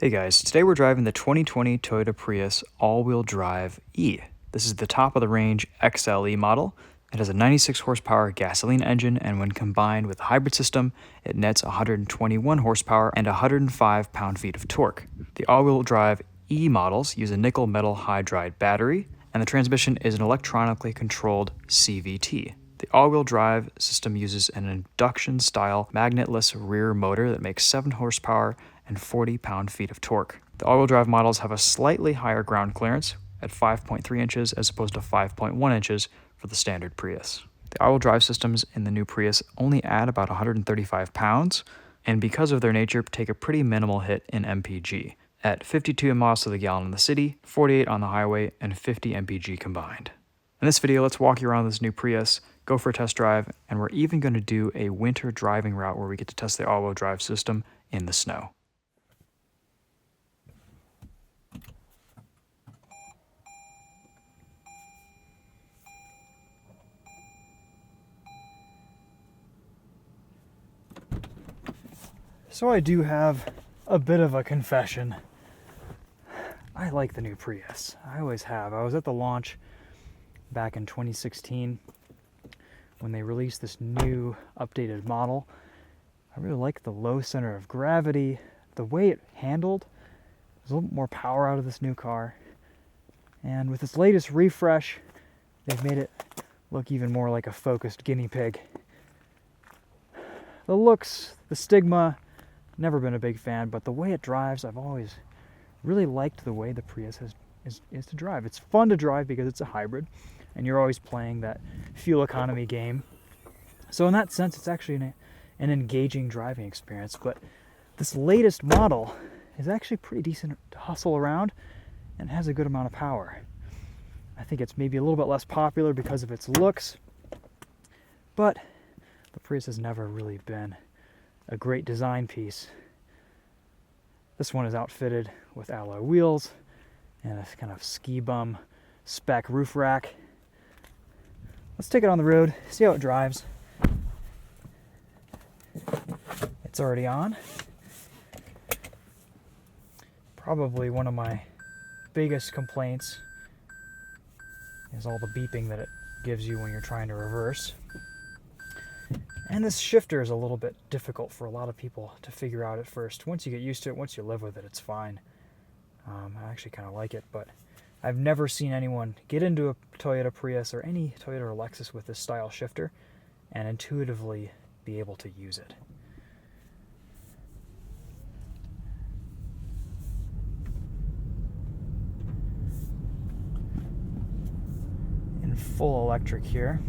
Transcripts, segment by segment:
Hey guys, today we're driving the 2020 Toyota Prius all-wheel drive E. This is the top of the range XLE model. It has a 96 horsepower gasoline engine, and when combined with a hybrid system, it nets 121 horsepower and 105 pound-feet of torque. The all-wheel drive E models use a nickel metal hydride battery, and the transmission is an electronically controlled CVT. The all-wheel drive system uses an induction-style magnetless rear motor that makes 7 horsepower and 40 pound-feet of torque. The all-wheel drive models have a slightly higher ground clearance at 5.3 inches as opposed to 5.1 inches for the standard Prius. The all-wheel drive systems in the new Prius only add about 135 pounds, and because of their nature, take a pretty minimal hit in MPG, at 52 miles to the gallon in the city, 48 on the highway, and 50 MPG combined. In this video, let's walk you around this new Prius, go for a test drive, and we're even going to do a winter driving route where we get to test the all-wheel drive system in the snow. So I do have a bit of a confession. I like the new Prius. I always have. I was at the launch back in 2016 when they released this new updated model. I really like the low center of gravity, the way it handled. There's a little more power out of this new car. And with this latest refresh, they've made it look even more like a focused guinea pig. The looks, the stigma, never been a big fan, but the way it drives, I've always really liked the way the Prius is to drive. It's fun to drive because it's a hybrid, and you're always playing that fuel economy game. So in that sense, it's actually an engaging driving experience. But this latest model is actually pretty decent to hustle around and has a good amount of power. I think it's maybe a little bit less popular because of its looks, but the Prius has never really been a great design piece. This one is outfitted with alloy wheels and a kind of ski bum spec roof rack. Let's take it on the road, see how it drives. It's already on. Probably one of my biggest complaints is all the beeping that it gives you when you're trying to reverse. And this shifter is a little bit difficult for a lot of people to figure out at first. Once you get used to it, once you live with it, it's fine. I actually kind of like it, but I've never seen anyone get into a Toyota Prius or any Toyota or Lexus with this style shifter and intuitively be able to use it. In full electric here.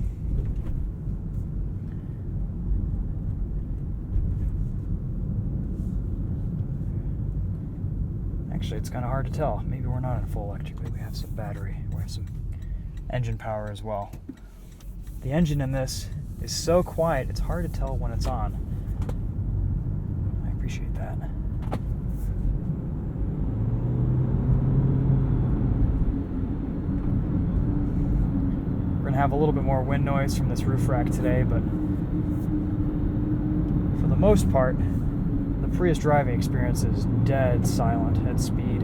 Actually, it's kind of hard to tell. Maybe we're not in full electric. Maybe we have some battery. We have some engine power as well. The engine in this is so quiet, it's hard to tell when it's on. I appreciate that. We're going to have a little bit more wind noise from this roof rack today, but for the most part, the Prius driving experience is dead silent at speed.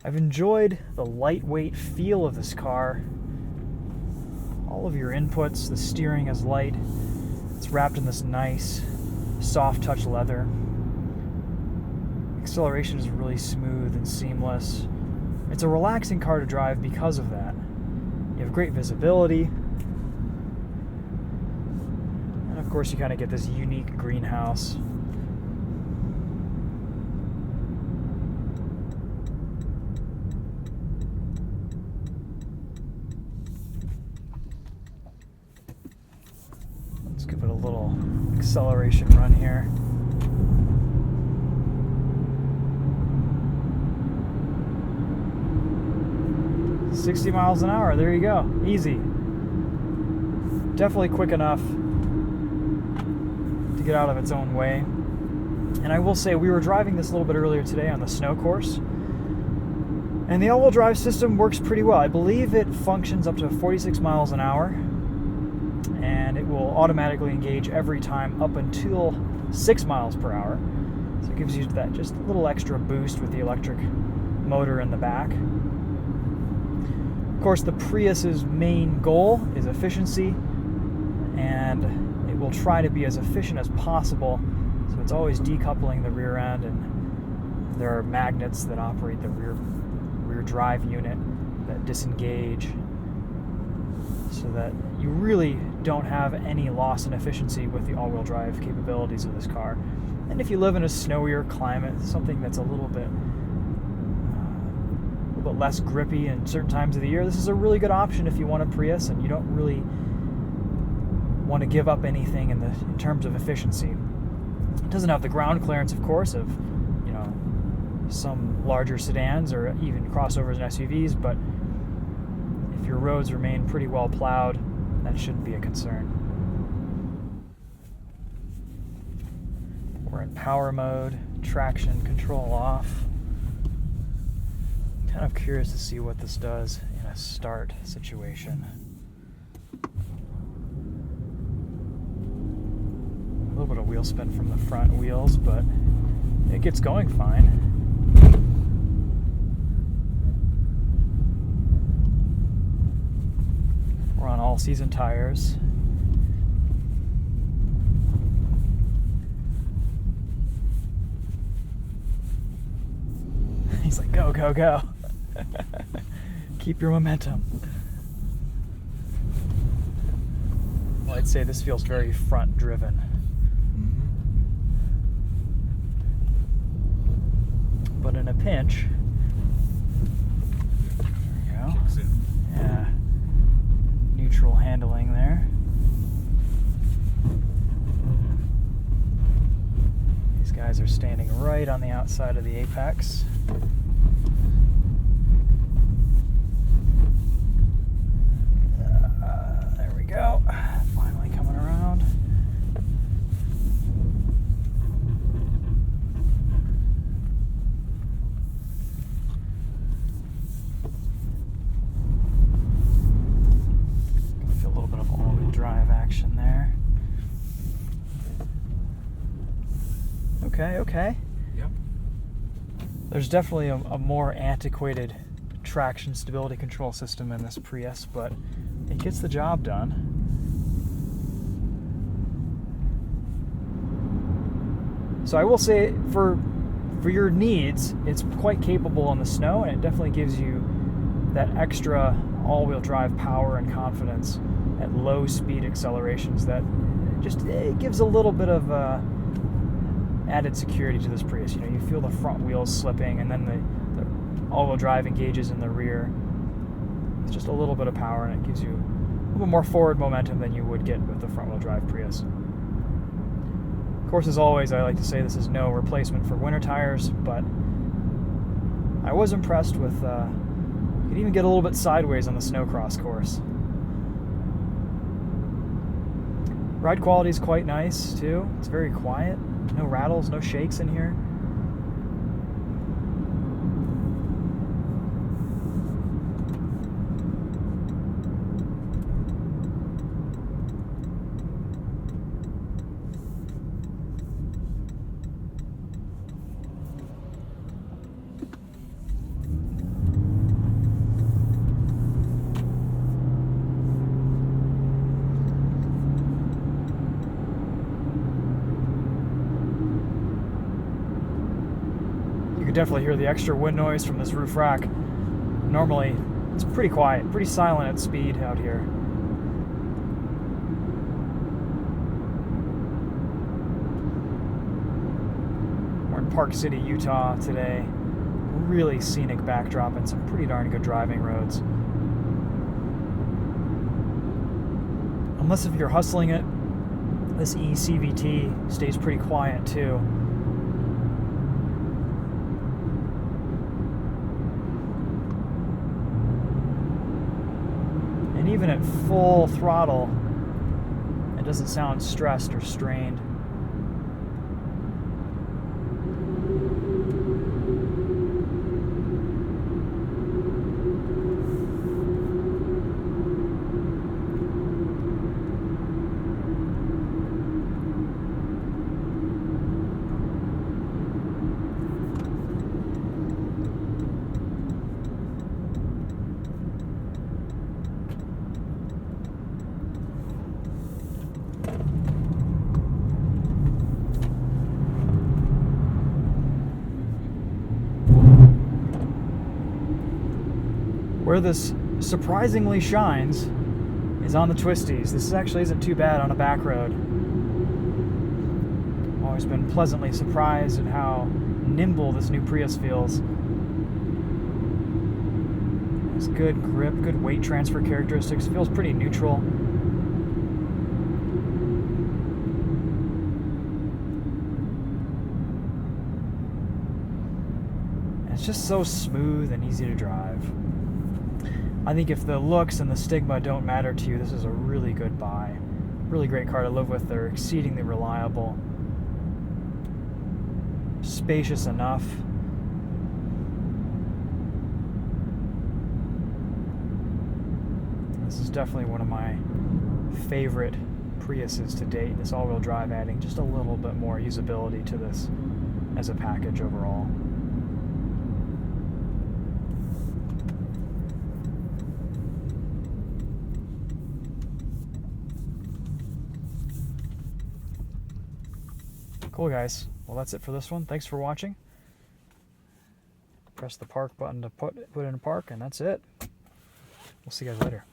I've enjoyed the lightweight feel of this car. All of your inputs, the steering is light. It's wrapped in this nice, soft touch leather. Acceleration is really smooth and seamless. It's a relaxing car to drive because of that. You have great visibility. And of course you kind of get this unique greenhouse. Let's give it a little acceleration run here. $60 miles an hour, there you go, easy. Definitely quick enough to get out of its own way. And I will say, we were driving this a little bit earlier today on the snow course, And the all-wheel drive system works pretty well. I believe it functions up to 46 miles an hour, and it will automatically engage every time up until 6 miles per hour. So it gives you that just a little extra boost with the electric motor in the back. Of course, the Prius's main goal is efficiency, and it will try to be as efficient as possible. So it's always decoupling the rear end, and there are magnets that operate the rear drive unit that disengage, so that you really don't have any loss in efficiency with the all-wheel drive capabilities of this car. And if you live in a snowier climate, something that's a little bit less grippy in certain times of the year, this is a really good option if you want a Prius and you don't really want to give up anything in terms of efficiency. It doesn't have the ground clearance, of course, of some larger sedans or even crossovers and SUVs, but if your roads remain pretty well plowed, that shouldn't be a concern. We're in power mode, traction control off. Kind of curious to see what this does in a start situation. A little bit of wheel spin from the front wheels, but it gets going fine. We're on all-season tires. He's like, go, go, go. Keep your momentum. Well, I'd say this feels very front-driven. But in a pinch, there you go. Yeah. Neutral handling there. These guys are standing right on the outside of the apex. There we go. Finally coming around. Drive action there. Okay. Yep. There's definitely a more antiquated traction stability control system in this Prius, but it gets the job done. So I will say, for your needs, it's quite capable in the snow, and it definitely gives you that extra all-wheel drive power and confidence at low speed accelerations that it gives a little bit of added security to this Prius. You feel the front wheels slipping, and then the all-wheel drive engages in the rear. It's just a little bit of power, and it gives you a little more forward momentum than you would get with the front-wheel drive Prius. Of course, as always, I like to say this is no replacement for winter tires, but I was impressed with you could even get a little bit sideways on the snowcross course. Ride quality is quite nice too. It's very quiet. No rattles, no shakes in here. Definitely hear the extra wind noise from this roof rack. Normally, it's pretty quiet, pretty silent at speed out here. We're in Park City, Utah today. Really scenic backdrop and some pretty darn good driving roads. Unless if you're hustling it, this eCVT stays pretty quiet too. And even at full throttle, it doesn't sound stressed or strained. where this surprisingly shines is on the twisties. This actually isn't too bad on a back road. I've always been pleasantly surprised at how nimble this new Prius feels. It's good grip, good weight transfer characteristics. It feels pretty neutral. It's just so smooth and easy to drive. I think if the looks and the stigma don't matter to you, this is a really good buy. Really great car to live with. They're exceedingly reliable. Spacious enough. This is definitely one of my favorite Priuses to date. This all-wheel drive adding just a little bit more usability to this as a package overall. Cool, guys. Well, that's it for this one. Thanks for watching. Press the park button to put it in park, and that's it. We'll see you guys later.